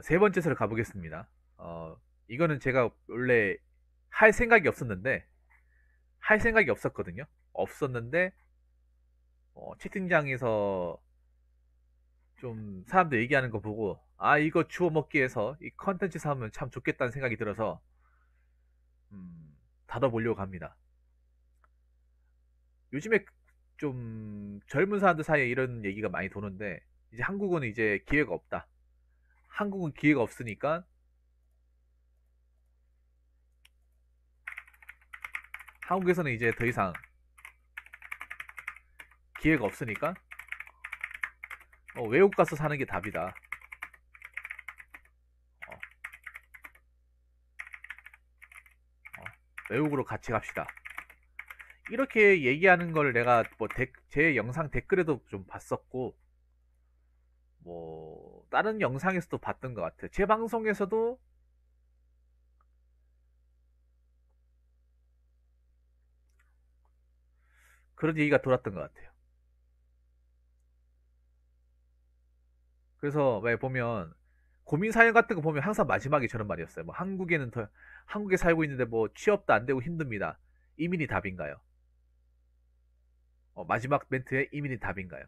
세 번째 세로 가보겠습니다. 이거는 제가 원래 할 생각이 없었는데, 할 생각이 없었거든요. 없었는데, 채팅장에서 좀 사람들 얘기하는 거 보고, 아, 이거 주워 먹기 위해서 이 컨텐츠 사면 참 좋겠다는 생각이 들어서, 닫아보려고 합니다. 요즘에 좀 젊은 사람들 사이에 이런 얘기가 많이 도는데, 이제 한국은 이제 기회가 없다. 한국은 기회가 없으니까, 한국에서는 이제 더 이상 기회가 없으니까, 외국 가서 사는 게 답이다. 어, 어, 외국으로 같이 갑시다. 이렇게 얘기하는 걸 내가 뭐 제 영상 댓글에도 좀 봤었고, 뭐 다른 영상에서도 봤던 것 같아요. 제 방송에서도 그런 얘기가 돌았던 것 같아요. 그래서 왜 보면 고민 사연 같은 거 보면 항상 마지막에 저런 말이었어요. 뭐 한국에 살고 있는데 뭐 취업도 안 되고 힘듭니다. 이민이 답인가요? 마지막 멘트에 이민이 답인가요?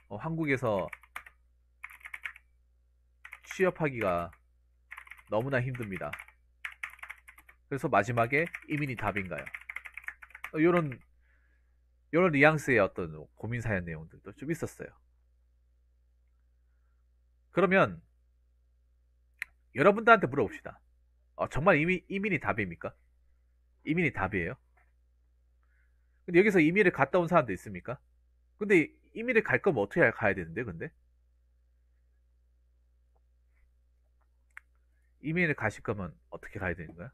한국에서 취업하기가 너무나 힘듭니다. 그래서 마지막에 이민이 답인가요? 이런 이런 뉘앙스의 어떤 고민 사연 내용들도 좀 있었어요. 그러면 여러분들한테 물어봅시다. 정말 이민이 답입니까? 이민이 답이에요? 근데 여기서 이민을 갔다 온 사람도 있습니까? 근데 이민을 갈 거면 어떻게 가야 되는데, 근데? 이민을 가실 거면 어떻게 가야 되는 거야?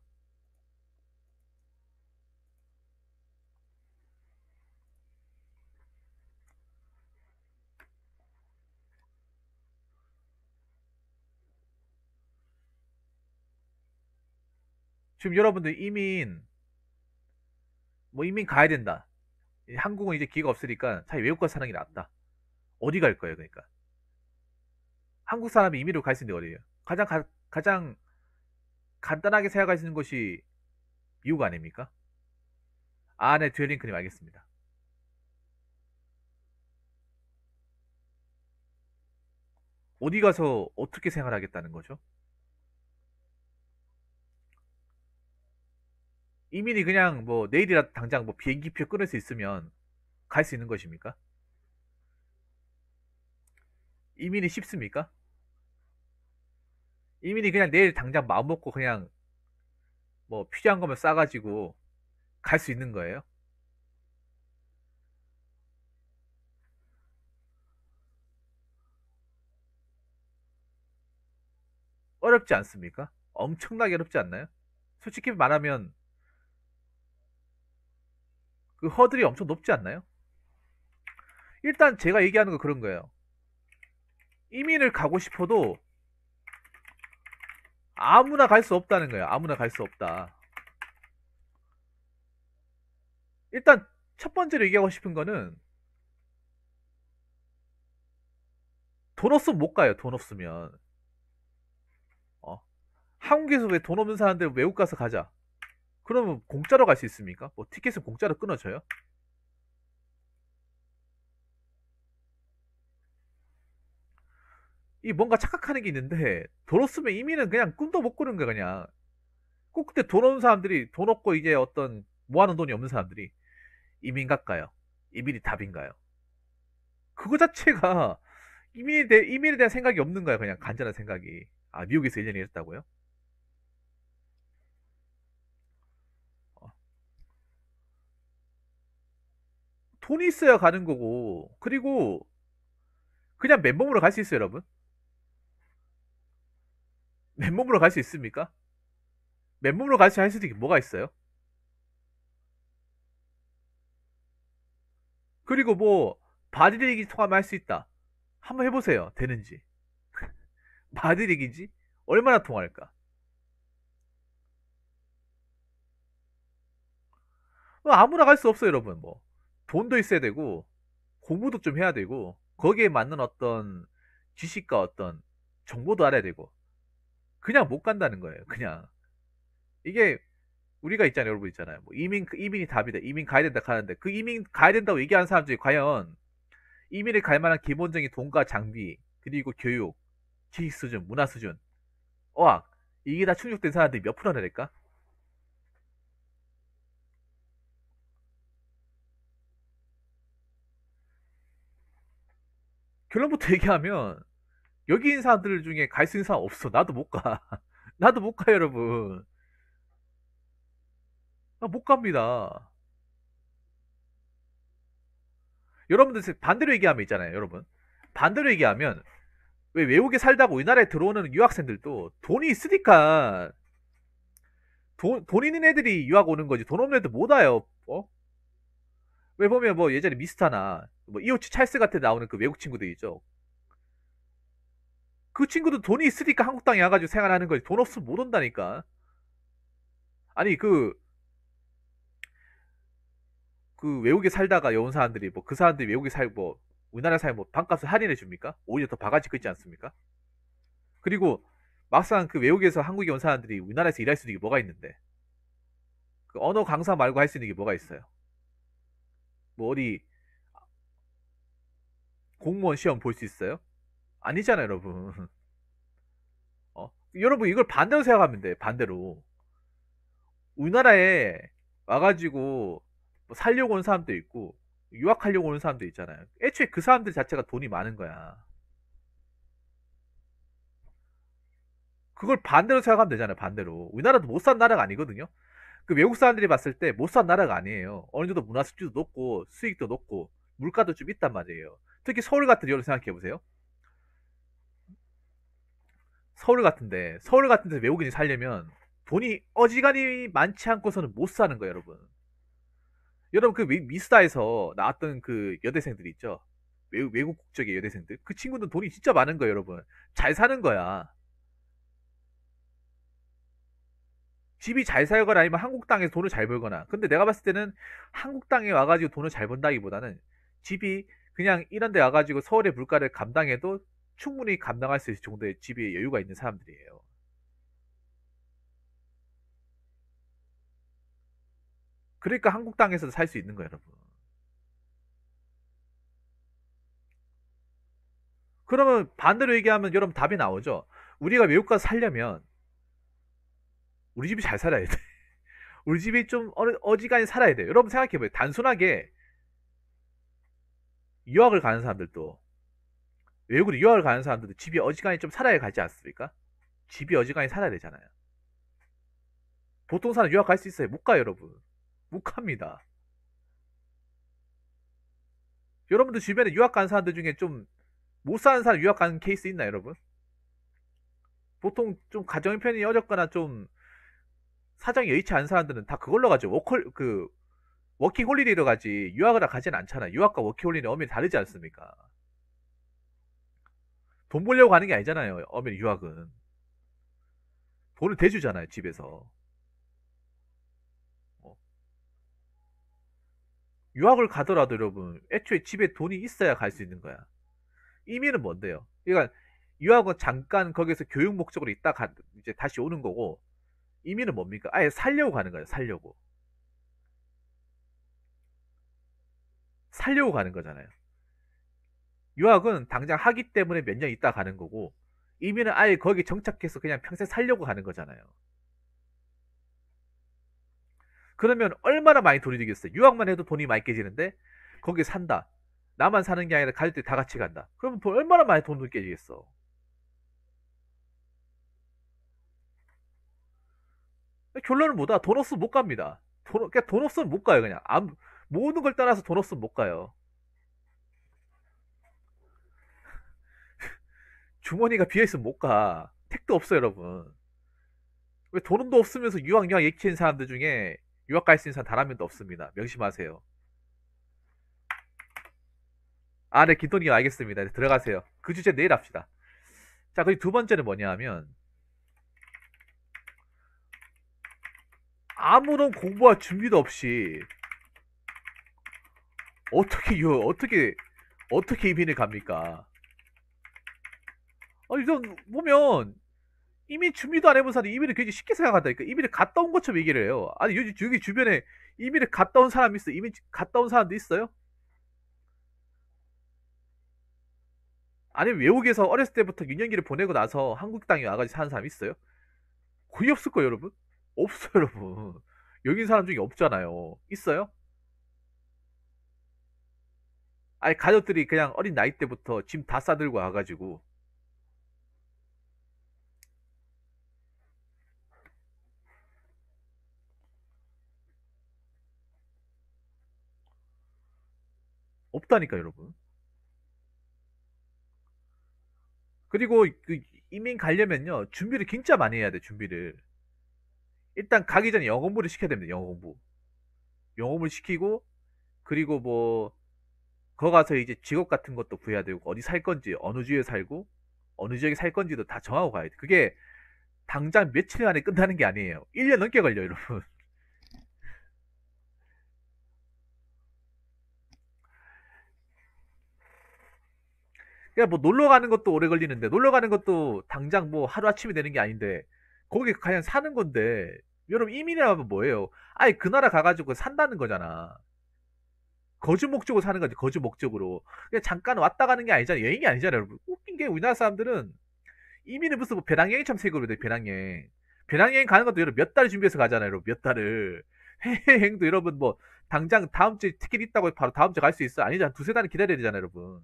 지금 여러분들 이민 가야 된다. 한국은 이제 기회가 없으니까 차라리 외국 가서 사는 게 낫다. 어디 갈 거예요, 그러니까? 한국 사람이 이민으로 갈 수 있는 데 어디예요? 가장 간단하게 생각할 수 있는 것이 미국 아닙니까? 아, 네, 듀얼링크님 알겠습니다. 어디 가서 어떻게 생활하겠다는 거죠? 이민이 그냥 뭐 내일이라 당장 뭐 비행기표 끊을 수 있으면 갈 수 있는 것입니까? 이민이 쉽습니까? 이민이 그냥 내일 당장 마음 먹고 그냥 뭐 필요한 거면 싸가지고 갈 수 있는 거예요? 어렵지 않습니까? 엄청나게 어렵지 않나요? 솔직히 말하면 그 허들이 엄청 높지 않나요? 일단 제가 얘기하는 거 그런 거예요. 이민을 가고 싶어도 아무나 갈 수 없다는 거예요. 아무나 갈 수 없다. 일단 첫 번째로 얘기하고 싶은 거는 돈 없으면 못 가요. 돈 없으면. 어? 한국에서 왜 돈 없는 사람들 외국 가서 가자. 그러면 공짜로 갈 수 있습니까? 뭐 티켓은 공짜로 끊어줘요? 이 뭔가 착각하는 게 있는데 돈 없으면 이민은 그냥 꿈도 못 꾸는 거야 그냥. 꼭 그때 돈 없는 사람들이 돈 없고 이제 어떤 모아놓은 돈이 없는 사람들이 이민 갈까요? 이민이 답인가요? 그거 자체가 이민에 대한 생각이 없는 거야 그냥 간절한 생각이. 아, 미국에서 1년 일했다고요? 어, 돈이 있어야 가는 거고. 그리고 그냥 맨몸으로 갈 수 있어요 여러분? 맨몸으로 갈 수 있습니까? 맨몸으로 갈 수 할 수도 있게 뭐가 있어요? 그리고 뭐 바디리기 통하면 할 수 있다. 한번 해보세요. 되는지. 바디리기지? 얼마나 통할까? 아무나 갈 수 없어요, 여러분. 뭐 돈도 있어야 되고 공부도 좀 해야 되고 거기에 맞는 어떤 지식과 어떤 정보도 알아야 되고 그냥 못 간다는 거예요. 그냥 이게 우리가 있잖아요, 여러분 있잖아요. 뭐 이민이 답이다. 이민 가야 된다 하는데 그 이민 가야 된다고 얘기하는 사람들이 과연 이민을 갈 만한 기본적인 돈과 장비 그리고 교육, 지식 수준, 문화 수준, 어학 이게 다 충족된 사람들이 몇 프로나 될까? 결론부터 얘기하면 여기 있는 사람들 중에 갈 수 있는 사람 없어. 나도 못 가. 나도 못 가요, 여러분. 나 못 갑니다. 여러분들 반대로 얘기하면 있잖아요, 여러분. 반대로 얘기하면 왜 외국에 살다가 우리나라에 들어오는 유학생들도 돈이 있으니까 돈 있는 애들이 유학 오는 거지. 돈 없는 애들 못 와요. 어? 왜 보면 뭐 예전에 미스타나 뭐 이오치 찰스 같은 데 나오는 그 외국 친구들 있죠. 그 친구도 돈이 있으니까 한국 땅에 와가지고 생활하는 거지. 돈 없으면 못 온다니까. 아니 그 외국에 살다가 온 사람들이 뭐 그 사람들이 외국에 살고 우리나라 살면 뭐 반값을 할인해 줍니까? 오히려 더 바가지 끊지 않습니까? 그리고 막상 그 외국에서 한국에 온 사람들이 우리나라에서 일할 수 있는 게 뭐가 있는데 그 언어 강사 말고 할 수 있는 게 뭐가 있어요? 뭐 어디 공무원 시험 볼 수 있어요? 아니잖아요, 여러분. 여러분 이걸 반대로 생각하면 돼. 반대로 우리나라에 와가지고 뭐 살려고 온 사람도 있고 유학하려고 오는 사람도 있잖아요. 애초에 그 사람들 자체가 돈이 많은 거야. 그걸 반대로 생각하면 되잖아요. 반대로 우리나라도 못 산 나라가 아니거든요. 그 외국 사람들이 봤을 때 못 산 나라가 아니에요. 어느 정도 문화 수준도 높고 수익도 높고 물가도 좀 있단 말이에요. 특히 서울 같은 데로 생각해 보세요. 서울 같은 데서 외국인이 살려면 돈이 어지간히 많지 않고서는 못 사는 거예요, 여러분. 여러분 그 미스타에서 나왔던 그 여대생들 있죠. 외국 국적의 여대생들. 그 친구는 돈이 진짜 많은 거예요, 여러분. 잘 사는 거야. 집이 잘 살거나 아니면 한국 땅에서 돈을 잘 벌거나. 근데 내가 봤을 때는 한국 땅에 와가지고 돈을 잘 번다기보다는 집이 그냥 이런 데 와가지고 서울의 물가를 감당해도 충분히 감당할 수 있을 정도의 집에 여유가 있는 사람들이에요. 그러니까 한국 땅에서도 살 수 있는 거예요, 여러분. 그러면 반대로 얘기하면 여러분 답이 나오죠. 우리가 외국 가서 살려면 우리 집이 잘 살아야 돼. 우리 집이 좀 어지간히 살아야 돼. 여러분 생각해봐요. 단순하게 유학을 가는 사람들도 외국으로 유학을 가는 사람들도 집이 어지간히 좀 살아야 가지 않습니까? 집이 어지간히 살아야 되잖아요. 보통 사람 유학 갈 수 있어요? 못 가요, 여러분. 못 갑니다. 여러분들 주변에 유학 가는 사람들 중에 좀 못 사는 사람 유학 가는 케이스 있나요, 여러분? 보통 좀 가정 형편이 어렵거나 좀 사정이 여의치 않은 사람들은 다 그걸로 가죠. 워킹 홀리데이로 가지 유학을 가진 않잖아. 유학과 워킹 홀리데이 엄밀히 다르지 않습니까? 돈 벌려고 가는 게 아니잖아요. 엄밀히 유학은 돈을 대주잖아요. 집에서. 어. 유학을 가더라도 여러분 애초에 집에 돈이 있어야 갈 수 있는 거야. 이민은 뭔데요? 그러니까 유학은 잠깐 거기서 교육 목적으로 있다 이제 다시 오는 거고 이민은 뭡니까? 아예 살려고 가는 거예요. 살려고 가는 거잖아요. 유학은 당장 하기 때문에 몇 년 있다 가는 거고 이민은 아예 거기 정착해서 그냥 평생 살려고 가는 거잖아요. 그러면 얼마나 많이 돈이 들겠어요? 유학만 해도 돈이 많이 깨지는데 거기 산다. 나만 사는 게 아니라 갈 때 다 같이 간다. 그러면 얼마나 많이 돈이 깨지겠어? 결론은 뭐다? 돈 없으면 못 갑니다. 그냥 돈 없으면 못 가요, 그냥. 모든 걸 떠나서 돈 없으면 못 가요. 주머니가 비어있으면 못 가. 택도 없어, 여러분. 왜 돈도 없으면서 유학 얘기치는 사람들 중에 유학 갈 수 있는 사람 단 한 명도 없습니다. 명심하세요. 아, 네, 김돈님 알겠습니다. 네, 들어가세요. 그 주제 내일 합시다. 자, 그리고 두 번째는 뭐냐 하면, 아무런 공부와 준비도 없이, 어떻게 이민을 갑니까? 아니, 전 보면 이미 준비도 안 해본 사람이 이민을 굉장히 쉽게 생각한다니까. 이민을 갔다 온 것처럼 얘기를 해요. 아니, 여기 주변에 이민을 갔다 온 사람 있어? 이민 갔다 온 사람도 있어요? 아니면 외국에서 어렸을 때부터 유년기를 보내고 나서 한국 땅에 와가지고 사는 사람 있어요? 거의 없을 거예요, 여러분. 없어요, 여러분. 여기 사람 중에 없잖아요. 있어요? 아니, 가족들이 그냥 어린 나이 때부터 짐 다 싸들고 와가지고. 없다니까, 여러분. 그리고 그 이민 가려면요, 준비를 진짜 많이 해야 돼, 준비를. 일단 가기 전에 영어 공부를 시켜야 됩니다, 영어 공부. 영어 공부를 시키고, 그리고 뭐, 거 가서 이제 직업 같은 것도 구해야 되고, 어디 살 건지, 어느 주에 살고, 어느 지역에 살 건지도 다 정하고 가야 돼. 그게 당장 며칠 안에 끝나는 게 아니에요. 1년 넘게 걸려요, 여러분. 그냥 뭐 놀러 가는 것도 오래 걸리는데, 놀러 가는 것도 당장 뭐 하루아침에 되는 게 아닌데, 거기 그냥 사는 건데, 여러분 이민이라면 뭐예요? 아예 그 나라 가가지고 산다는 거잖아. 거주 목적으로 사는 거지, 거주 목적으로. 그냥 잠깐 왔다 가는 게 아니잖아. 여행이 아니잖아, 여러분. 웃긴 게 우리나라 사람들은 이민을 무슨 뭐 배낭여행처럼 생각을 해, 배낭여행. 배낭여행 가는 것도 여러분 몇 달 준비해서 가잖아요, 여러분. 몇 달을. 해외여행도 여러분 뭐, 당장 다음 주에 티켓 있다고 바로 다음 주에 갈 수 있어? 아니잖아. 두세 달은 기다려야 되잖아요, 여러분.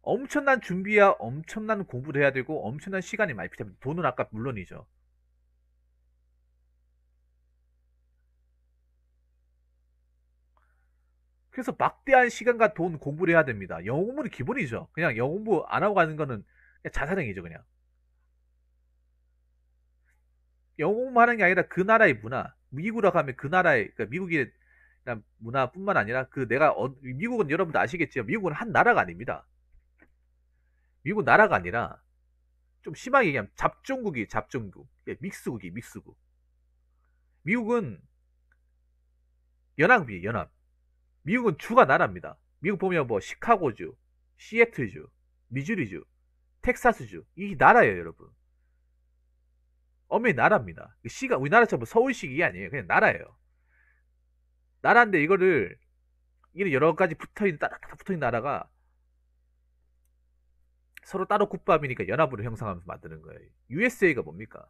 엄청난 준비야, 엄청난 공부를 해야 되고, 엄청난 시간이 많이 필요합니다. 돈은 아까 물론이죠. 그래서 막대한 시간과 돈 공부를 해야 됩니다. 영어 공부는 기본이죠. 그냥 영어 공부 안 하고 가는 거는 그냥 자살행위죠, 그냥. 영어 공부하는 게 아니라 그 나라의 문화, 미국으로 가면 그 나라의, 그러니까 미국의 그냥 문화뿐만 아니라 그 내가, 미국은 여러분도 아시겠지만, 미국은 한 나라가 아닙니다. 미국은 나라가 아니라, 좀 심하게 얘기하면 잡종국이 잡종국. 예, 믹스국이 믹스국. 미국은 연합이에요, 연합. 미국은 주가 나라입니다. 미국 보면 뭐 시카고주, 시애틀주, 미주리주, 텍사스주. 이 나라예요, 여러분. 엄연히 나라입니다. 시가 우리나라처럼 뭐 서울시 이게 아니에요. 그냥 나라예요. 나라인데 이거를 이게 여러 가지 붙어있는 따닥따닥 붙어있는 나라가 서로 따로 국밥이니까 연합으로 형성하면서 만드는 거예요. USA가 뭡니까?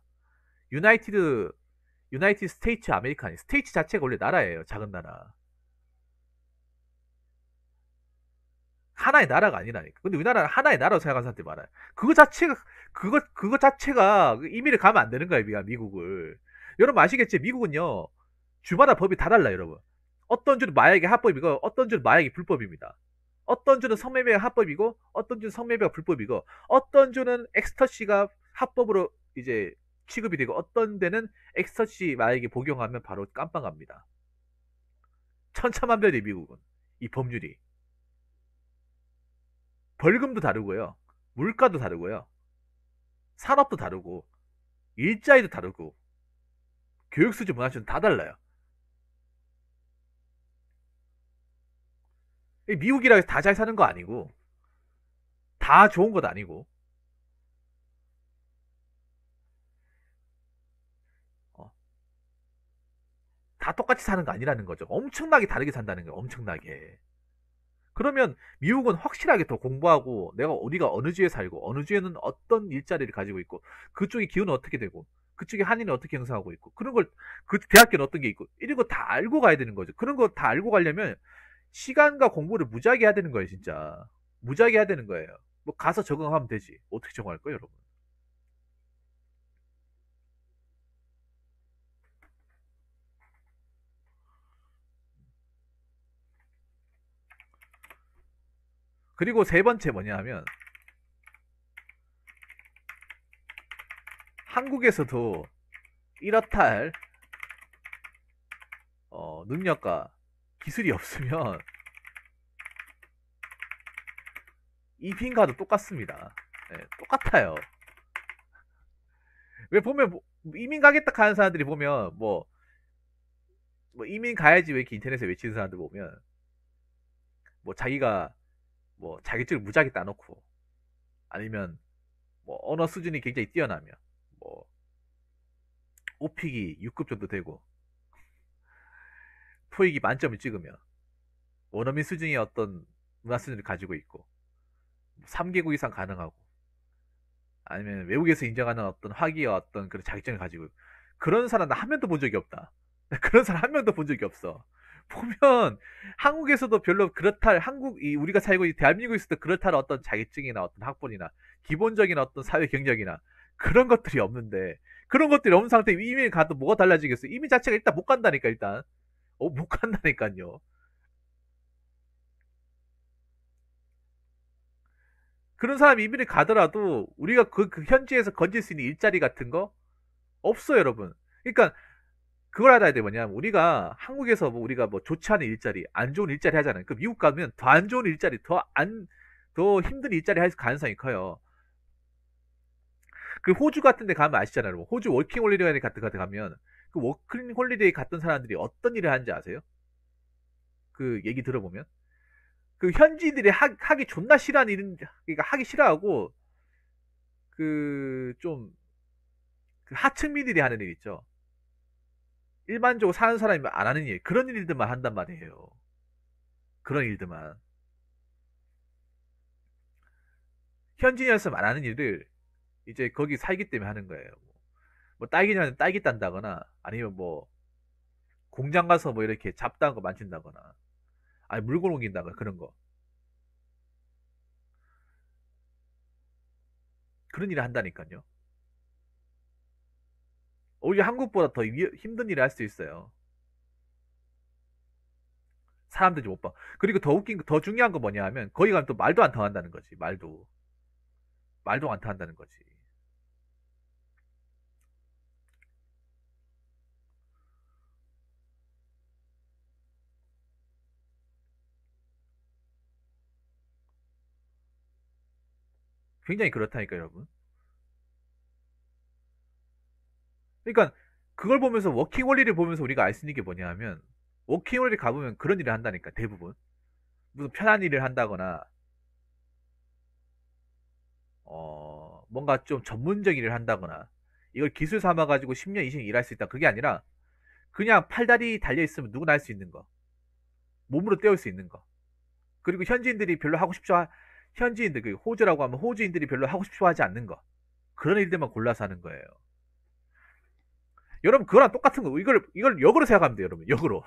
유나이티드 유나이티드 스테이츠 아메리카니. 스테이츠 자체가 원래 나라예요. 작은 나라. 하나의 나라가 아니라니까. 근데 우리나라는 하나의 나라로 생각하는 사람들이 많아요. 그거 자체가 임의를 가면 안 되는 거예요, 미국을. 여러분 아시겠지? 미국은요, 주마다 법이 다 달라요, 여러분. 어떤 주는 마약이 합법이고, 어떤 주는 마약이 불법입니다. 어떤 주는 성매매가 합법이고, 어떤 주는 성매매가 불법이고, 어떤 주는 엑스터시가 합법으로 이제 취급이 되고, 어떤 데는 엑스터시 마약이 복용하면 바로 깜빵 갑니다. 천차만별이 미국은. 이 법률이. 벌금도 다르고요. 물가도 다르고요. 산업도 다르고, 일자리도 다르고, 교육 수준, 문화 수준 다 달라요. 미국이라 해서 다 잘 사는 거 아니고, 다 좋은 것 아니고, 어, 다 똑같이 사는 거 아니라는 거죠. 엄청나게 다르게 산다는 거예요. 엄청나게. 그러면 미국은 확실하게 더 공부하고 우리가 어느 주에 살고 어느 주에는 어떤 일자리를 가지고 있고 그쪽의 기후는 어떻게 되고 그쪽의 한인은 어떻게 형성하고 있고 그런 걸 그 대학교는 어떤 게 있고 이런 거 다 알고 가야 되는 거죠. 그런 거 다 알고 가려면 시간과 공부를 무지하게 해야 되는 거예요, 진짜. 무지하게 해야 되는 거예요. 뭐 가서 적응하면 되지. 어떻게 적응할 거예요, 여러분? 그리고 세 번째 뭐냐 하면 한국에서도 이렇다 할 능력과 기술이 없으면 이빈과도 똑같습니다. 네, 똑같아요. 왜 보면 이민 가겠다 하는 사람들이 보면 뭐 이민 가야지 왜 이렇게 인터넷에 외치는 사람들 보면 뭐 자기가 뭐 자격증을 무지하게 따놓고 아니면 뭐 언어 수준이 굉장히 뛰어나면 뭐 오픽이 6급 정도 되고 토익이 만점을 찍으면 원어민 수준의 어떤 문화 수준을 가지고 있고 3개국 이상 가능하고 아니면 외국에서 인정하는 어떤 학위와 어떤 그런 자격증을 가지고 그런 사람 나 한 명도 본 적이 없다. 그런 사람 한 명도 본 적이 없어. 보면 한국에서도 별로 그렇다 우리가 살고 있는 대한민국에서도 그렇다 어떤 자격증이나 어떤 학벌이나 기본적인 어떤 사회 경력이나 그런 것들이 없는데 그런 것들이 없는 상태에 이민 가도 뭐가 달라지겠어? 이민 자체가 일단 못 간다니까 일단 못 간다니까요. 그런 사람이 이민을 가더라도 우리가 그 현지에서 건질 수 있는 일자리 같은 거 없어요, 여러분. 그러니까 그걸 알아야 돼 뭐냐면 우리가 한국에서 뭐 우리가 뭐 좋지 않은 일자리, 안 좋은 일자리 하잖아요. 그 미국 가면 더 안 좋은 일자리, 더 힘든 일자리 할 가능성이 커요. 그 호주 같은 데 가면 아시잖아요, 여러분. 호주 워킹 홀리데이 같은 데 가면 그 워킹 홀리데이 갔던 사람들이 어떤 일을 하는지 아세요? 그 얘기 들어보면 그 현지인들이 하기 존나 싫어하는 일은 그러니까 하기 싫어하고 그 좀 그 하층민들이 하는 일 있죠. 일반적으로 사는 사람이 안 하는 일 그런 일들만 한단 말이에요. 그런 일들만 현지인이었으면 안 하는 일을 이제 거기 살기 때문에 하는 거예요. 뭐 딸기냐면 딸기 딴다거나 아니면 뭐 공장 가서 뭐 이렇게 잡다한 거 만진다거나 아니 물건 옮긴다거나 그런 거 그런 일을 한다니까요. 오히려 한국보다 더 힘든 일을 할 수 있어요. 사람들이 못 봐. 그리고 더 웃긴 더 중요한 거 뭐냐 하면 거기 가면 또 말도 안 통한다는 거지. 말도 안 통한다는 거지. 굉장히 그렇다니까 여러분. 그러니까 그걸 보면서 워킹홀리를 보면서 우리가 알 수 있는 게 뭐냐 하면 워킹홀리 가보면 그런 일을 한다니까 대부분 무슨 편한 일을 한다거나 뭔가 좀 전문적 일을 한다거나 이걸 기술 삼아 가지고 10년 20년 일할 수 있다 그게 아니라 그냥 팔다리 달려 있으면 누구나 할 수 있는 거 몸으로 때울 수 있는 거 그리고 현지인들이 별로 하고 싶죠 현지인들 그 호주라고 하면 호주인들이 별로 하고 싶어 하지 않는 거 그런 일들만 골라서 하는 거예요. 여러분 그거랑 똑같은 거 이걸 역으로 생각하면 돼요 여러분 역으로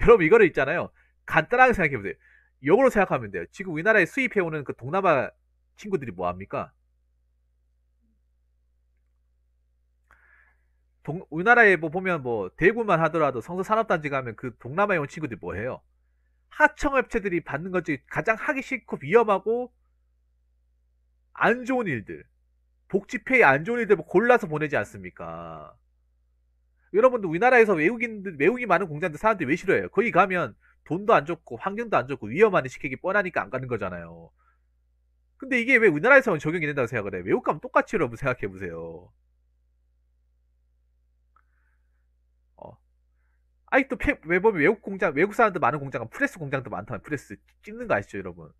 여러분 이거를 있잖아요. 간단하게 생각해 보세요. 역으로 생각하면 돼요. 지금 우리나라에 수입해 오는 그 동남아 친구들이 뭐 합니까? 우리나라에 뭐 보면 뭐 대구만 하더라도 성서산업단지 가면 그 동남아에 온 친구들이 뭐 해요? 하청업체들이 받는 것 중에 가장 하기 싫고 위험하고 안 좋은 일들, 복지페이 안 좋은 일들 뭐 골라서 보내지 않습니까? 여러분들 우리나라에서 외국인 많은 공장들 사람들이 왜 싫어해요? 거기 가면 돈도 안 좋고 환경도 안 좋고 위험한 일 시키기 뻔하니까 안 가는 거잖아요. 근데 이게 왜 우리나라에서는 적용이 된다고 생각을 해? 외국 가면 똑같이 여러분 생각해 보세요. 어. 아직도 왜 보면 외국 사람들 많은 공장은 프레스 공장도 많다면 프레스 찍는 거 아시죠, 여러분?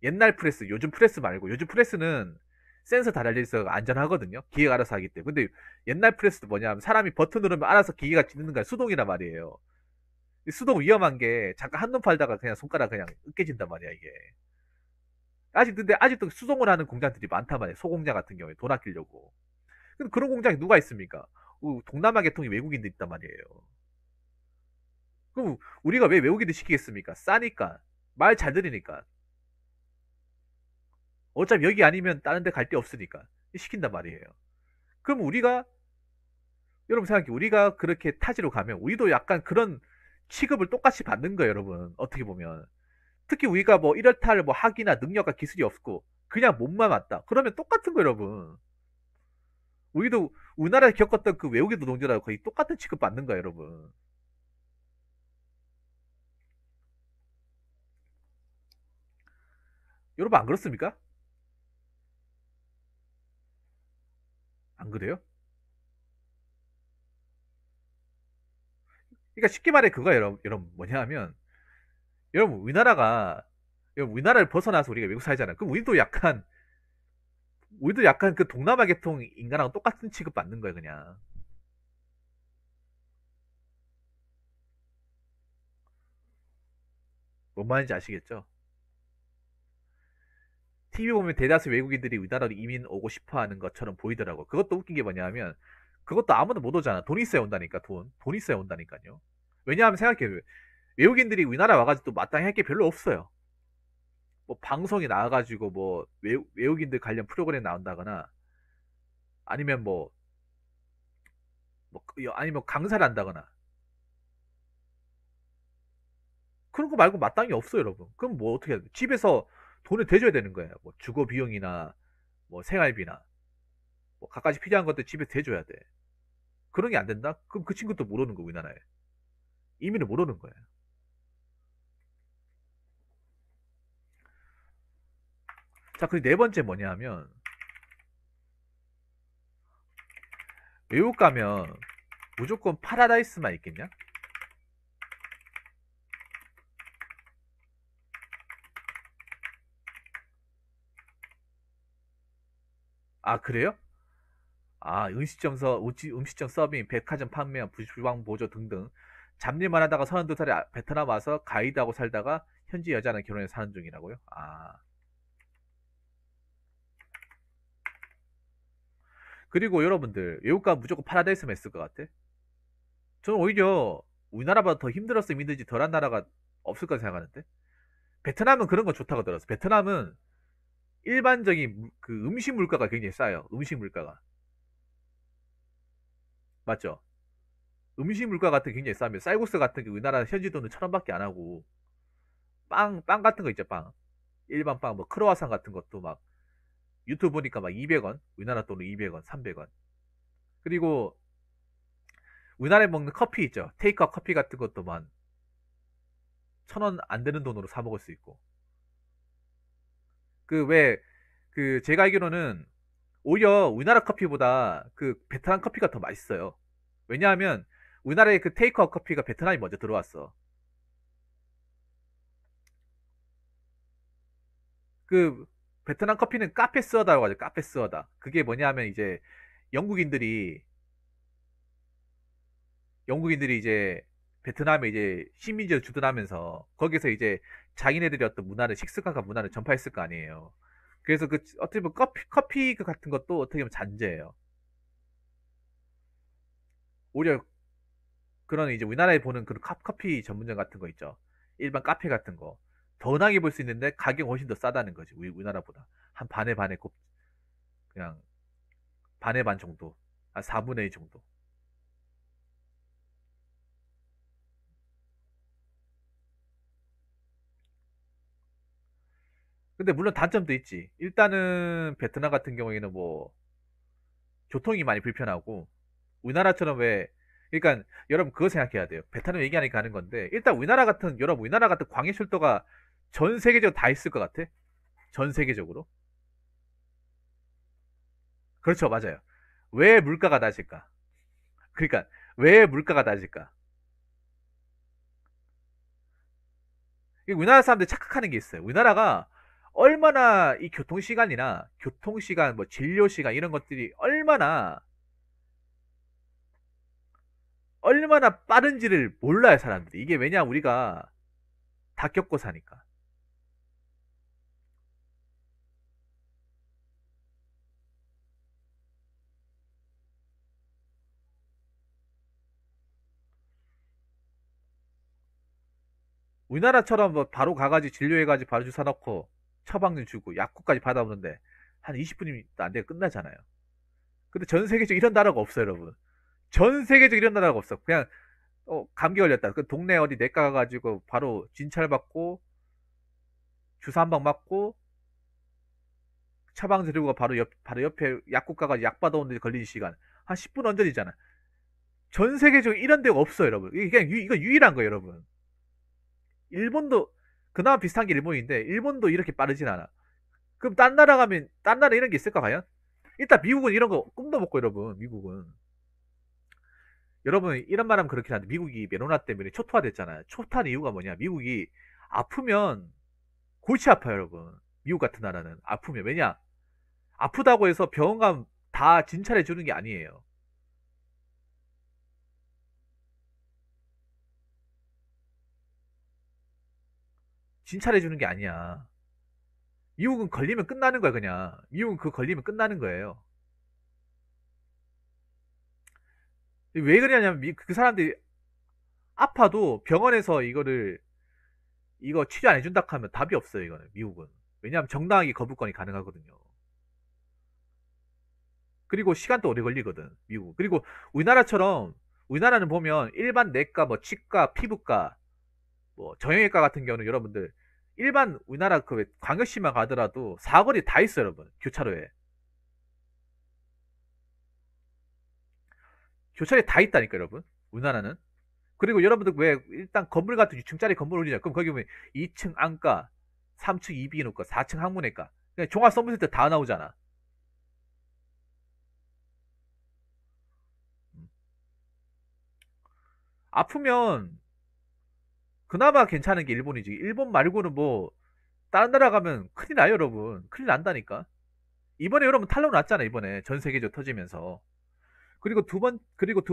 옛날 프레스, 요즘 프레스 말고 요즘 프레스는 센서 다 달려있어 안전하거든요. 기계가 알아서 하기 때문에. 근데 옛날 프레스도 뭐냐면 사람이 버튼 누르면 알아서 기계가 찍는 거야. 수동이란 말이에요. 수동 위험한 게 잠깐 한눈 팔다가 그냥 손가락 그냥 으깨진단 말이야 이게. 근데 아직도 수동을 하는 공장들이 많단 말이에요. 소공장 같은 경우에 돈 아끼려고. 근데 그런 공장이 누가 있습니까? 동남아 계통이 외국인들 있단 말이에요. 그럼 우리가 왜 외국인들 시키겠습니까? 싸니까 말 잘 들으니까 어차피 여기 아니면 다른 데 갈 데 없으니까 시킨단 말이에요. 그럼 우리가 여러분 생각해 우리가 그렇게 타지로 가면 우리도 약간 그런 취급을 똑같이 받는 거예요, 여러분. 어떻게 보면 특히 우리가 뭐 이렇다 할 뭐 학이나 능력과 기술이 없고 그냥 몸만 맞다. 그러면 똑같은 거예요, 여러분. 우리도 우리나라에 겪었던 그 외국인 노동자라고 거의 똑같은 취급 받는 거예요, 여러분. 여러분 안 그렇습니까? 안 그래요? 그러니까 쉽게 말해 그거예요, 여러분. 뭐냐 하면, 여러분, 우리나라를 벗어나서 우리가 외국 살잖아요. 그럼 우리도 약간 그 동남아 계통 인간하고 똑같은 취급 받는 거예요, 그냥. 뭔 말인지 아시겠죠? TV 보면 대다수 외국인들이 우리나라로 이민 오고 싶어 하는 것처럼 보이더라고. 그것도 웃긴 게 뭐냐면, 그것도 아무도 못 오잖아. 돈 있어야 온다니까, 돈. 돈 있어야 온다니까요. 왜냐하면 생각해. 외국인들이 우리나라 와가지고 또 마땅히 할 게 별로 없어요. 뭐 방송에 나와가지고 뭐 외국인들 관련 프로그램 나온다거나 아니면 아니면 강사를 한다거나 그런 거 말고 마땅히 없어요, 여러분. 그럼 뭐 어떻게 해야 돼? 집에서 돈을 대줘야 되는 거예요. 뭐 주거 비용이나 뭐 생활비나 뭐 갖가지 필요한 것들 집에 대줘야 돼. 그런 게 안 된다? 그럼 그 친구도 못 오는 거 우리나라에. 이민을 못 오는 거예요. 자, 그리고 네 번째 뭐냐 하면 외국 가면 무조건 파라다이스만 있겠냐? 아, 그래요? 아, 음식점 서빙, 백화점 판매, 주방 보조 등등. 잡일만 하다가 32살에 베트남 와서 가이드하고 살다가 현지 여자랑 결혼해서 사는 중이라고요? 아. 그리고 여러분들, 외국 가면 무조건 파라다이스만 있을 것 같아? 저는 오히려 우리나라보다 더 힘들었으면 힘들지 덜한 나라가 없을 거라 생각하는데? 베트남은 그런 거 좋다고 들었어. 베트남은 일반적인 그 음식 물가가 굉장히 싸요. 음식 물가가. 맞죠? 음식 물가 같은 게 굉장히 싸면 쌀국수 같은 게 우리나라 현지 돈은 1,000원밖에 안 하고 빵 같은 거 있죠, 빵. 일반 빵, 뭐 크로와상 같은 것도 막 유튜브 보니까 막 200원, 우리나라 돈으로 200원, 300원. 그리고 우리나라에 먹는 커피 있죠. 테이크아웃 커피 같은 것도 만 1,000원 안 되는 돈으로 사 먹을 수 있고. 그 왜, 그 제가 알기로는 오히려 우리나라 커피보다 그 베트남 커피가 더 맛있어요. 왜냐하면 우리나라에 그 테이크아웃 커피가 베트남이 먼저 들어왔어. 그 베트남 커피는 카페 스어다라고 하죠. 카페 스어다. 그게 뭐냐면 이제 영국인들이 영국인들이 이제 베트남에 이제 식민지를 주둔하면서 거기서 이제 자기네들이 어떤 문화를 식습관과 문화를 전파했을 거 아니에요. 그래서 그 어떻게 보면 커피 그 같은 것도 어떻게 보면 잔재예요. 오히려 그런 이제 우리나라에 보는 그런 커피 전문점 같은 거 있죠. 일반 카페 같은 거. 더 나게 볼 수 있는데 가격 훨씬 더 싸다는 거지. 우리나라보다. 한 반에 반에 그냥 반에 반 정도. 한 4분의 1 정도. 근데 물론 단점도 있지. 일단은 베트남 같은 경우에는 뭐 교통이 많이 불편하고 우리나라처럼 왜 그러니까 여러분 그거 생각해야 돼요. 베트남 얘기하니까 하는 건데 일단 우리나라 같은 광해 철도가 전 세계적으로 다 있을 것 같아. 전 세계적으로. 그렇죠, 맞아요. 왜 물가가 낮을까? 그러니까 왜 물가가 낮을까? 이게 우리나라 사람들이 착각하는 게 있어요. 우리나라가 얼마나 이 교통시간, 뭐 진료시간 이런 것들이 얼마나 빠른지를 몰라요, 사람들이. 이게 왜냐, 우리가 다 겪고 사니까. 우리나라처럼 뭐 바로 가가지고 진료해가지고 바로 주사 넣고 처방전 주고 약국까지 받아오는데 한 20분이면 안 되게 끝나잖아요. 근데 전 세계적으로 이런 나라가 없어요, 여러분. 전 세계적으로 이런 나라가 없어. 그냥 감기 걸렸다. 그 동네 어디 내과 가가지고 바로 진찰 받고 주사 한 방 맞고 처방 들고 바로 옆에 약국 가가지고 약 받아오는데 걸리는 시간 한 10분 언저리잖아. 전 세계적으로 이런 데가 없어요, 여러분. 이게 그냥 이거 유일한 거예요, 여러분. 일본도 그나마 비슷한 게 일본인데 일본도 이렇게 빠르진 않아. 그럼 딴 나라 이런 게 있을까 과연? 일단 미국은 이런 거 꿈도 못 꿔, 여러분. 미국은. 여러분, 이런 말 하면 그렇긴 한데, 미국이 메로나 때문에 초토화됐잖아요. 초토화한 이유가 뭐냐? 미국이 아프면 골치 아파요, 여러분. 미국 같은 나라는. 아프면. 왜냐? 아프다고 해서 병원 가면 다 진찰해 주는 게 아니에요. 진찰해 주는 게 아니야. 미국은 걸리면 끝나는 거야, 그냥. 미국은 그거 걸리면 끝나는 거예요. 왜 그러냐면, 그 사람들이 아파도 병원에서 이거 치료 안 해준다 하면 답이 없어요, 이거는. 미국은. 왜냐하면 정당하게 거부권이 가능하거든요. 그리고 시간도 오래 걸리거든, 미국. 그리고 우리나라처럼, 우리나라는 보면 일반 내과, 뭐 치과, 피부과, 뭐 정형외과 같은 경우는 여러분들 일반 우리나라 그 광역시만 가더라도 사거리 다 있어요, 여러분. 교차로에. 교차로에 다 있다니까, 여러분. 우리나라는. 그리고 여러분들 왜 일단 건물 같은 6층짜리 건물 올리냐? 그럼 거기 보면 2층 안과, 3층 이비인후과, 4층 항문외과. 그냥 종합 서비스 다 나오잖아. 음. 아프면 그나마 괜찮은 게 일본이지. 일본 말고는 뭐 다른 나라 가면 큰일 나요, 여러분. 큰일 난다니까. 이번에 여러분 탈로 났잖아, 이번에 전 세계적으로 터지면서. 그리고 두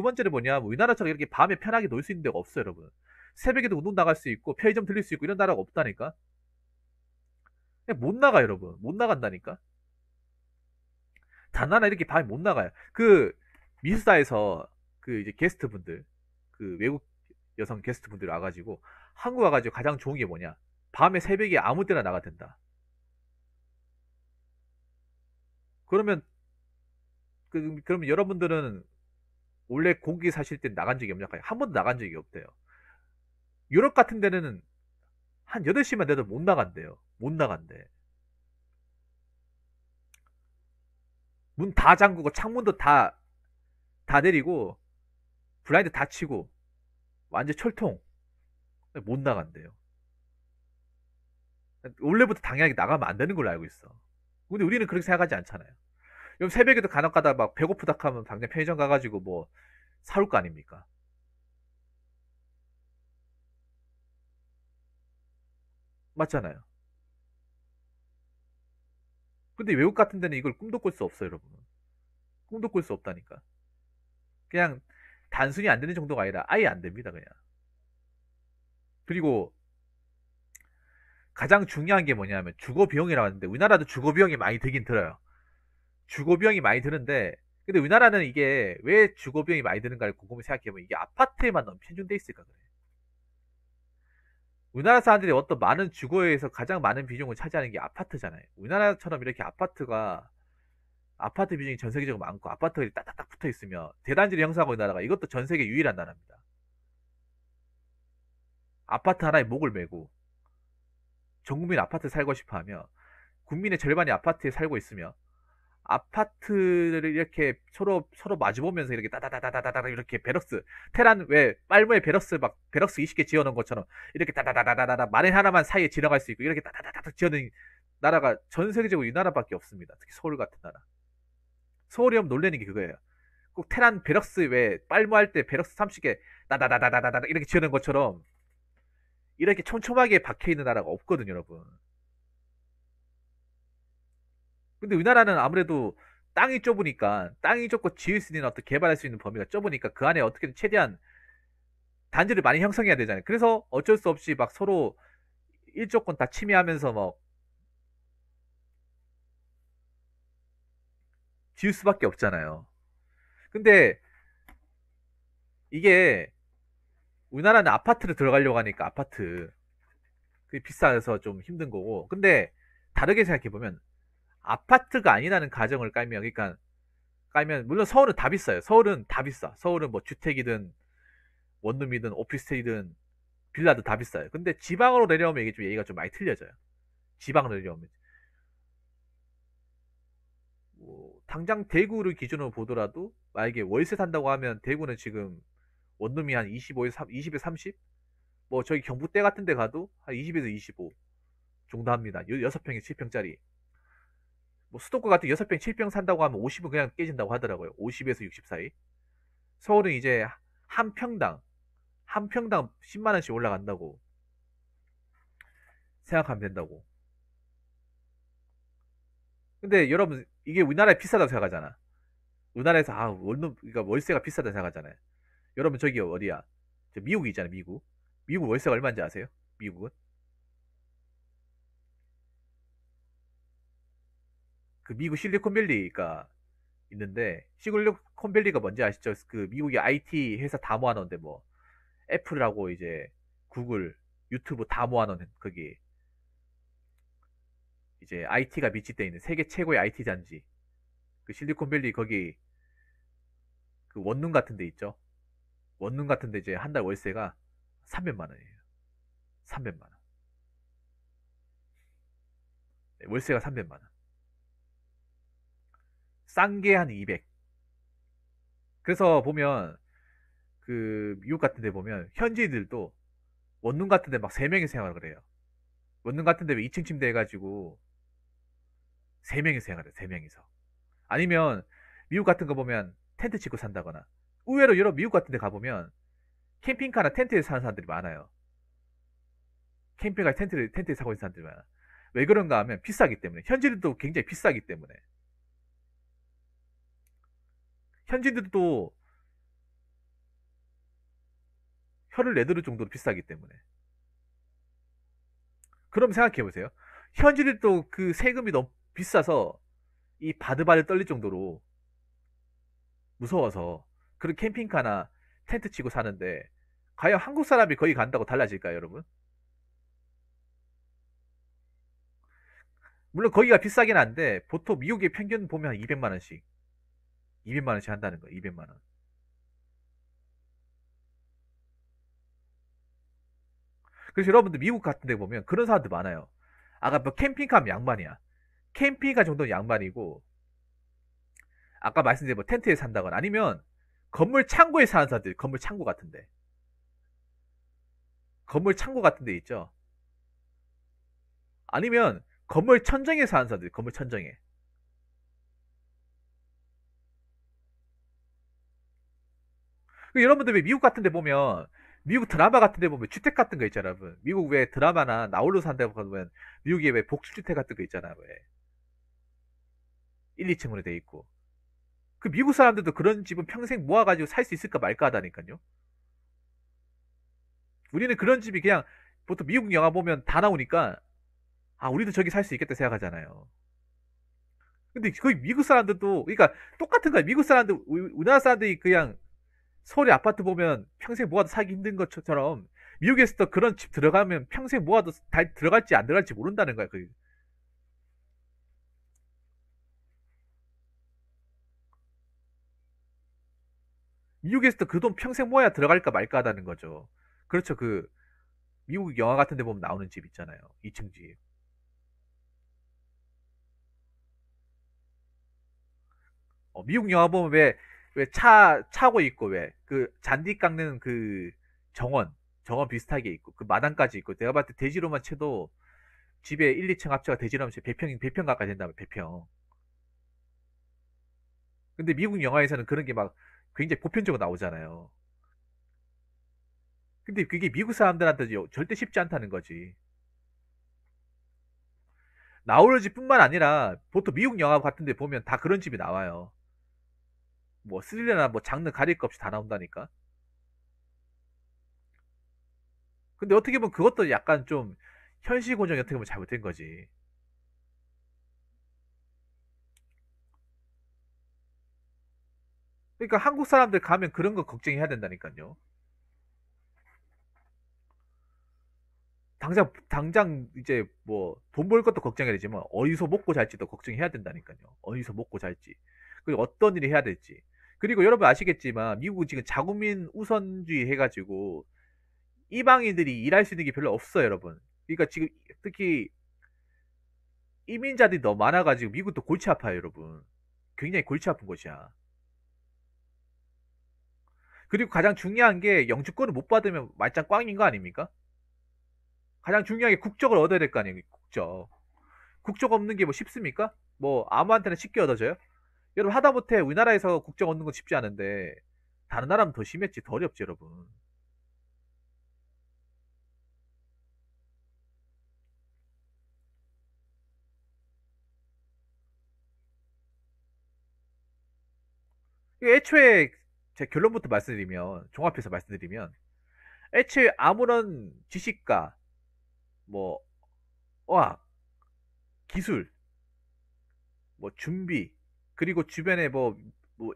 번째는 뭐냐, 뭐 우리나라처럼 이렇게 밤에 편하게 놀 수 있는 데가 없어요, 여러분. 새벽에도 운동 나갈 수 있고 편의점 들릴 수 있고 이런 나라가 없다니까. 그냥 못 나가, 여러분. 못 나간다니까. 단 하나 이렇게 밤에 못 나가요. 그 미스사에서 그 이제 게스트분들, 그 외국 여성 게스트분들 와가지고 한국 와가지고 가장 좋은 게 뭐냐? 밤에 새벽에 아무 때나 나가 된다. 그러면 그러면 여러분들은 원래 거기 사실 때 나간 적이 없냐? 한 번도 나간 적이 없대요. 유럽 같은 데는 한 8시만 돼도 못 나간대요. 못 나간대. 문 다 잠그고 창문도 다 내리고 블라인드 다 치고 완전 철통. 못 나간대요. 원래부터 당연하게 나가면 안 되는 걸로 알고 있어. 근데 우리는 그렇게 생각하지 않잖아요. 그럼 새벽에도 간혹 가다 막 배고프다 하면 당장 편의점 가가지고 뭐 사올 거 아닙니까? 맞잖아요. 근데 외국 같은 데는 이걸 꿈도 꿀 수 없어요, 여러분. 꿈도 꿀 수 없다니까. 그냥 단순히 안 되는 정도가 아니라 아예 안 됩니다, 그냥. 그리고 가장 중요한 게 뭐냐면 주거 비용이라고 하는데 우리나라도 주거 비용이 많이 들긴 들어요. 주거 비용이 많이 드는데 근데 우리나라는 이게 왜 주거 비용이 많이 드는가를 곰곰이 생각해보면 이게 아파트에만 너무 편중돼 있을까 그래. 우리나라 사람들이 어떤 많은 주거에서 가장 많은 비중을 차지하는 게 아파트잖아요. 우리나라처럼 이렇게 아파트 비중이 전 세계적으로 많고 아파트가 딱딱딱 붙어 있으며 대단지를 형성하고 있는 나라가 이것도 전 세계 유일한 나라입니다. 아파트 하나에 목을 메고 전 국민 아파트 살고 싶어 하며 국민의 절반이 아파트에 살고 있으며 아파트를 이렇게 서로 마주보면서 이렇게 따다다다다다 이렇게 베럭스 테란 왜 빨무에 베럭스 막 베럭스 20개 지어놓은 것처럼 이렇게 따다다다다다 마린 하나만 사이에 지나갈 수 있고 이렇게 따다다다 지어놓은 나라가 전 세계적으로 이 나라밖에 없습니다. 특히 서울 같은 나라. 서울이 하면 놀라는 게 그거예요. 꼭 테란 베럭스 왜 빨무할 때 베럭스 30개 따다다다다다다 이렇게 지어놓은 것처럼 이렇게 촘촘하게 박혀 있는 나라가 없거든요, 여러분. 근데 우리나라는 아무래도 땅이 좁고 지을 수 있는 어떤 개발할 수 있는 범위가 좁으니까 그 안에 어떻게든 최대한 단지를 많이 형성해야 되잖아요. 그래서 어쩔 수 없이 막 서로 일조권 다 침해하면서 뭐 지을 수밖에 없잖아요. 근데 이게 우리나라는 아파트를 들어가려고 하니까 아파트 그게 비싸서 좀 힘든 거고. 근데 다르게 생각해 보면 아파트가 아니라는 가정을 깔면 그러니까 깔면 물론 서울은 다 비싸요. 서울은 다 비싸. 서울은 뭐 주택이든 원룸이든 오피스텔이든 빌라도 다 비싸요. 근데 지방으로 내려오면 이게 좀 얘기가 좀 많이 틀려져요. 지방으로 내려오면 뭐 당장 대구를 기준으로 보더라도 만약에 월세 산다고 하면 대구는 지금 원룸이 한 25에서 20에 30? 뭐 저기 경북대 같은 데 가도 한 20에서 25 정도 합니다. 6평에 7평짜리. 뭐 수도권 같은 6병, 7병 산다고 하면 50은 그냥 깨진다고 하더라고요. 50에서 60 사이. 서울은 이제 한 평당, 한 평당 10만 원씩 올라간다고 생각하면 된다고. 근데 여러분, 이게 우리나라에 비싸다고 생각하잖아. 우리나라에서, 그러니까 월세가 비싸다고 생각하잖아요. 여러분, 저기 어디야? 저 미국이 있잖아요, 미국. 미국 월세가 얼마인지 아세요? 미국은? 그 미국 실리콘밸리가 있는데, 실리콘밸리가 뭔지 아시죠? 그 미국의 IT 회사 다 모아놓은데, 뭐, 애플하고 이제 구글, 유튜브 다 모아놓은 거기, 이제 IT가 밀집돼 있는 세계 최고의 IT 단지. 그 실리콘밸리 거기 그 원룸 같은 데 있죠. 원룸 같은 데 이제 한 달 월세가 300만 원이에요. 300만 원. 네, 월세가 300만 원. 싼 게 한 200. 그래서 보면 그 미국 같은 데 보면 현지인들도 원룸 같은 데 막 3명이 생활을 그래요. 원룸 같은 데 2층 침대 해가지고 3명이 생활해요. 3명이서. 아니면 미국 같은 거 보면 텐트 치고 산다거나, 의외로 여러 미국 같은 데 가보면 캠핑카나 텐트에 사는 사람들이 많아요. 캠핑카 텐트에 사고 있는 사람들이 많아. 왜 그런가 하면 비싸기 때문에. 현지인들도 굉장히 비싸기 때문에. 현지인들도 혀를 내두를 정도로 비싸기 때문에. 그럼 생각해 보세요. 현지인들도 그 세금이 너무 비싸서 이 바들바들 떨릴 정도로 무서워서 그런 캠핑카나 텐트 치고 사는데, 과연 한국 사람이 거기 간다고 달라질까요, 여러분? 물론 거기가 비싸긴 한데 보통 미국의 평균 보면 한 200만 원씩 200만 원씩 한다는 거예요. 200만 원. 그래서 여러분들 미국 같은 데 보면 그런 사람들 많아요. 아까 뭐 캠핑카 하면 양반이야. 캠핑카 정도는 양반이고, 아까 말씀드린 뭐 텐트에 산다거나 아니면 건물 창고에 사는 사람들, 건물 창고 같은데. 건물 창고 같은 데 있죠. 아니면 건물 천정에 사는 사람들, 건물 천정에. 여러분들 왜 미국 같은 데 보면, 미국 드라마 같은 데 보면 주택 같은 거 있잖아요, 여러분. 미국 왜 드라마나 나홀로 산다고 보면 미국에 왜 복수주택 같은 거 있잖아요, 왜. 1, 2층으로 돼 있고. 그 미국 사람들도 그런 집은 평생 모아가지고 살 수 있을까 말까 하다니까요. 우리는 그런 집이 그냥 보통 미국 영화 보면 다 나오니까, 우리도 저기 살 수 있겠다 생각하잖아요. 근데 거의 미국 사람들도, 그러니까 똑같은 거야. 미국 사람들, 우리나라 사람들이 그냥 서울에 아파트 보면 평생 모아도 사기 힘든 것처럼 미국에서도 그런 집 들어가면 평생 모아도 들어갈지 안 들어갈지 모른다는 거야. 미국에서도 그 돈 평생 모아야 들어갈까 말까 하다는 거죠. 그렇죠. 그 미국 영화 같은 데 보면 나오는 집 있잖아요. 2층 집. 미국 영화 보면 왜 차고 있고, 왜 그 잔디 깎는 그 정원 비슷하게 있고, 그 마당까지 있고, 내가 봤을 때 대지로만 쳐도 집에 1, 2층 합쳐가 대지로만 쳐 배평 가까이 된다면 배평. 근데 미국 영화에서는 그런 게 막 굉장히 보편적으로 나오잖아요. 근데 그게 미국 사람들한테 절대 쉽지 않다는 거지. 나오는 집뿐만 아니라 보통 미국 영화 같은 데 보면 다 그런 집이 나와요. 뭐 스릴러나 뭐 장르 가릴 것 없이 다 나온다니까. 근데 어떻게 보면 그것도 약간 좀 현실 고정이 어떻게 보면 잘못된 거지. 그러니까 한국 사람들 가면 그런 거 걱정해야 된다니까요. 당장 이제 뭐 돈 벌 것도 걱정해야 되지만 어디서 먹고 잘지도 걱정해야 된다니까요. 어디서 먹고 잘지. 그리고 어떤 일을 해야 될지. 그리고 여러분 아시겠지만 미국은 지금 자국민 우선주의 해가지고 이방인들이 일할 수 있는 게 별로 없어요, 여러분. 그러니까 지금 특히 이민자들이 너무 많아가지고 미국도 골치 아파요, 여러분. 굉장히 골치 아픈 곳이야. 그리고 가장 중요한 게 영주권을 못 받으면 말짱 꽝인 거 아닙니까? 가장 중요한 게 국적을 얻어야 될 거 아니에요, 국적. 국적 없는 게 뭐 쉽습니까? 뭐 아무한테나 쉽게 얻어져요? 여러분 하다못해 우리나라에서 국적 얻는 건 쉽지 않은데 다른 나라면 더 심했지, 더 어렵지 여러분. 이게 애초에 제 결론부터 말씀드리면, 종합해서 말씀드리면, 애초에 아무런 지식과 뭐 어학, 기술, 뭐 준비, 그리고 주변에 뭐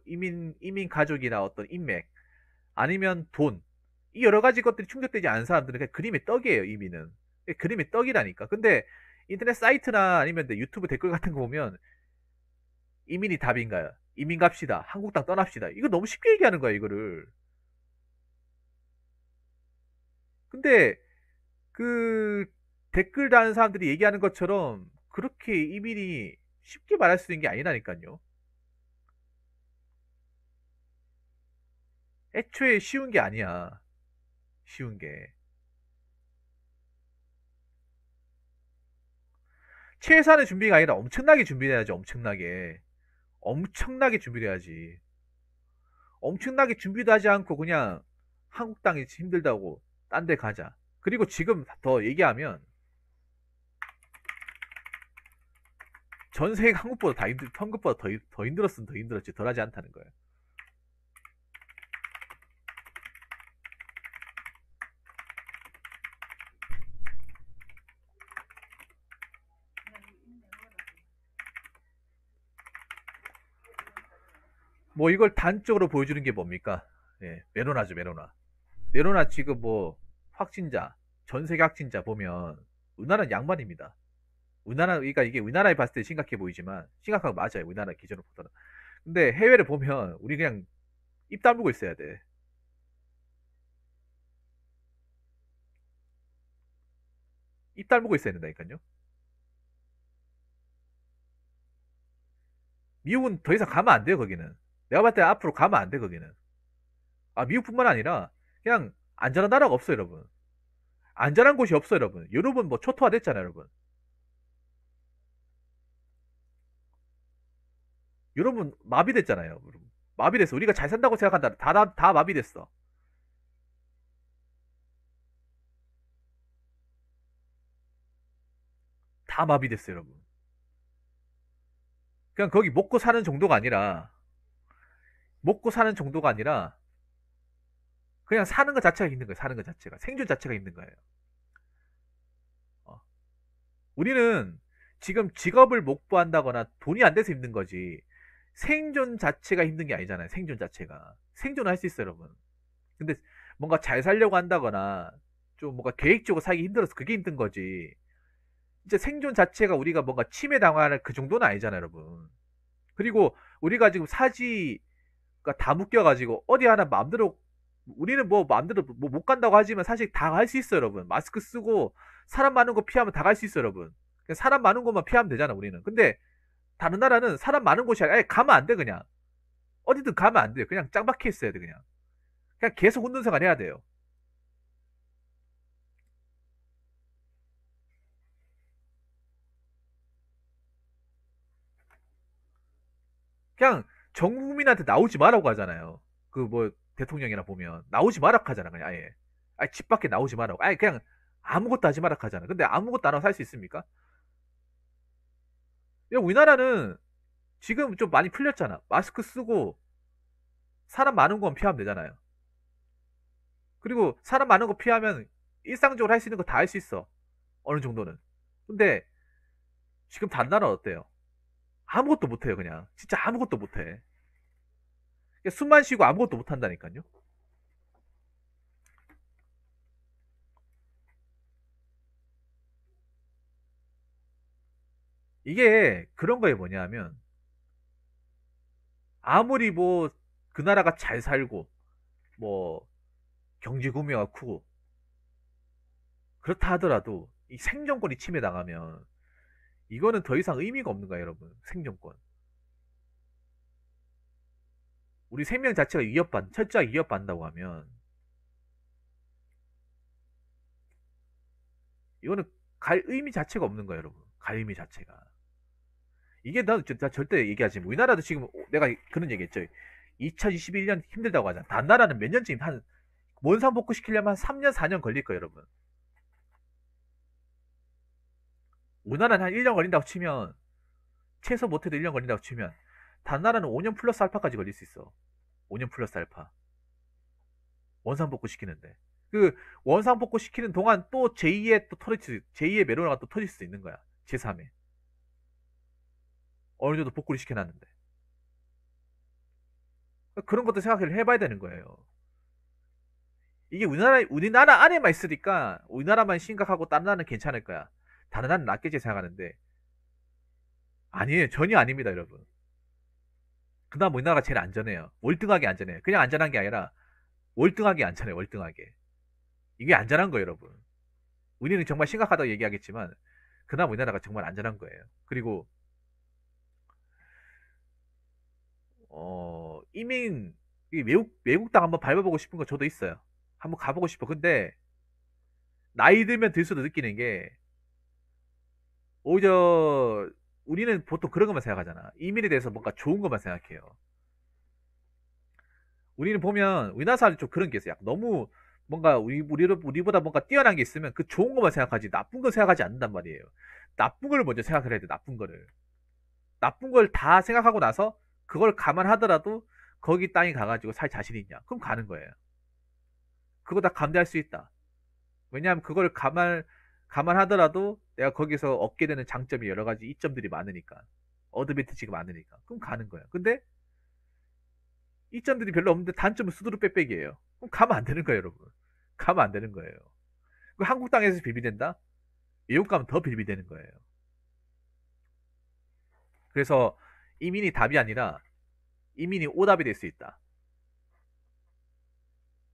이민 가족이나 어떤 인맥, 아니면 돈, 이 여러 가지 것들이 충족되지 않은 사람들은 그냥 그림의 떡이에요, 이민은. 그림의 떡이라니까. 근데 인터넷 사이트나 아니면 유튜브 댓글 같은 거 보면 이민이 답인가요? 이민 갑시다. 한국 땅 떠납시다. 이거 너무 쉽게 얘기하는 거야, 이거를. 근데 그 댓글 다는 사람들이 얘기하는 것처럼 그렇게 이민이 쉽게 말할 수 있는 게 아니라니까요. 애초에 쉬운 게 아니야. 쉬운 게. 최소한의 준비가 아니라 엄청나게 준비해야지, 엄청나게. 엄청나게 준비를 해야지. 엄청나게 준비도 하지 않고 그냥 한국 땅이 힘들다고 딴 데 가자. 그리고 지금 더 얘기하면 전 세계가 한국보다 한국보다 더 힘들었으면 더 힘들었지. 덜하지 않다는 거예요. 뭐 이걸 단적으로 보여주는 게 뭡니까? 예, 메로나죠, 메로나. 메로나 지금 뭐 확진자, 전 세계 확진자 보면 우리나라는 양반입니다. 우리나라, 그러니까 이게 우리나라에 봤을 때 심각해 보이지만 심각한 거 맞아요. 우리나라 기준으로 보더라도. 근데 해외를 보면 우리 그냥 입 다물고 있어야 돼. 입 다물고 있어야 된다니까요. 미국은 더 이상 가면 안 돼요, 거기는. 내가 봤을 때 앞으로 가면 안 돼, 거기는. 아, 미국뿐만 아니라 그냥 안전한 나라가 없어요, 여러분. 안전한 곳이 없어요, 여러분. 유럽은 뭐 초토화 됐잖아요, 여러분. 유럽은 마비됐잖아요, 여러분. 마비됐어. 우리가 잘 산다고 생각한다. 다 마비됐어. 다 마비됐어요, 여러분. 그냥 거기 먹고 사는 정도가 아니라, 그냥 사는 것 자체가 힘든 거예요, 사는 것 자체가. 생존 자체가 힘든 거예요. 어. 우리는 지금 직업을 못 구한다거나 돈이 안 돼서 힘든 거지. 생존 자체가 힘든 게 아니잖아요, 생존 자체가. 생존을 할 수 있어요, 여러분. 근데 뭔가 잘 살려고 한다거나, 좀 뭔가 계획적으로 살기 힘들어서 그게 힘든 거지. 진짜 생존 자체가 우리가 뭔가 침해 당할 그 정도는 아니잖아요, 여러분. 그리고 우리가 지금 사지가 다 묶여가지고 어디 하나 마음대로, 우리는 뭐 마음대로 뭐 못 간다고 하지만 사실 다 갈 수 있어요, 여러분. 마스크 쓰고 사람 많은 거 피하면 다 갈 수 있어요, 여러분. 그냥 사람 많은 곳만 피하면 되잖아, 우리는. 근데 다른 나라는 사람 많은 곳이 아니라 아예 가면 안 돼, 그냥. 어디든 가면 안 돼. 그냥 짱 박혀 있어야 돼, 그냥. 그냥 계속 혼돈생활 해야 돼요. 그냥 전 국민한테 나오지 말라고 하잖아요. 그 뭐 대통령이나 보면 나오지 말라고 하잖아, 그냥 아예. 아예 집 밖에 나오지 말라고. 아예 그냥 아무것도 하지 말라고 하잖아. 근데 아무것도 안 하고 살 수 있습니까? 야, 우리나라는 지금 좀 많이 풀렸잖아. 마스크 쓰고 사람 많은 건 피하면 되잖아요. 그리고 사람 많은 거 피하면 일상적으로 할 수 있는 거 다 할 수 있어. 어느 정도는. 근데 지금 다른 나라 어때요? 아무것도 못해요, 그냥. 진짜 아무것도 못해. 그냥 숨만 쉬고 아무것도 못한다니까요. 이게 그런 거에 뭐냐면, 아무리 뭐 그 나라가 잘 살고 뭐 경제 구매가 크고 그렇다 하더라도 이 생존권이 침해당하면 이거는 더 이상 의미가 없는 거야, 여러분. 생존권. 우리 생명 자체가 철저하게 위협받는다고 하면 이거는 갈 의미 자체가 없는 거야, 여러분. 갈 의미 자체가. 이게 나 절대 얘기하지. 우리나라도 지금 내가 그런 얘기했죠. 2021년 힘들다고 하잖아. 다른 나라는 몇 년쯤 한 원상 복구 시키려면 한 3년, 4년 걸릴 거예요, 여러분. 우리나라는 한 1년 걸린다고 치면, 최소 못해도 1년 걸린다고 치면, 다른 나라는 5년 플러스 알파까지 걸릴 수 있어. 5년 플러스 알파. 원상 복구 시키는데. 그 원상 복구 시키는 동안 또 제2의 또 제2의 메로나가 또 터질 수 있는 거야. 제3의. 어느 정도 복구를 시켜놨는데. 그런 것도 생각을 해봐야 되는 거예요. 이게 우리나라 안에만 있으니까 우리나라만 심각하고 다른 나라는 괜찮을 거야. 다른 나라는 낫겠지 생각하는데 아니에요. 전혀 아닙니다, 여러분. 그나마 우리나라가 제일 안전해요. 월등하게 안전해요. 그냥 안전한 게 아니라 월등하게 안전해요. 월등하게. 이게 안전한 거예요, 여러분. 우리는 정말 심각하다고 얘기하겠지만 그나마 우리나라가 정말 안전한 거예요. 그리고 이민 외국 땅 한번 밟아보고 싶은 거 저도 있어요. 한번 가보고 싶어. 근데 나이 들면 들수록 느끼는 게 오히려 우리는 보통 그런 것만 생각하잖아. 이민에 대해서 뭔가 좋은 것만 생각해요. 우리는 보면 우리나라 사람들이 좀 그런 게 있어요. 너무 뭔가 우리보다 뭔가 뛰어난 게 있으면 그 좋은 것만 생각하지 나쁜 거 생각하지 않는단 말이에요. 나쁜 걸 먼저 생각을 해야 돼. 나쁜 거를. 나쁜 걸 다 생각하고 나서 그걸 감안하더라도 거기 땅에 가가지고 살 자신 있냐? 그럼 가는 거예요. 그거 다 감내할 수 있다. 왜냐하면 그걸 감안하더라도 내가 거기서 얻게 되는 장점이 여러 가지 이점들이 많으니까. 어드밴티지가 많으니까. 그럼 가는 거야. 근데 이점들이 별로 없는데 단점은 수두룩 빽빽이에요. 그럼 가면 안 되는 거예요, 여러분. 가면 안 되는 거예요. 한국 땅에서 빌비된다? 외국 가면 더 빌비되는 거예요. 그래서 이민이 답이 아니라 이민이 오답이 될 수 있다.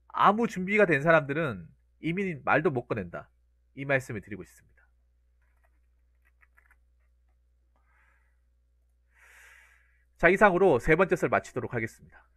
아무 준비가 된 사람들은 이민이 말도 못 꺼낸다. 이 말씀을 드리고 싶습니다. 자, 이상으로 세 번째 썰 마치도록 하겠습니다.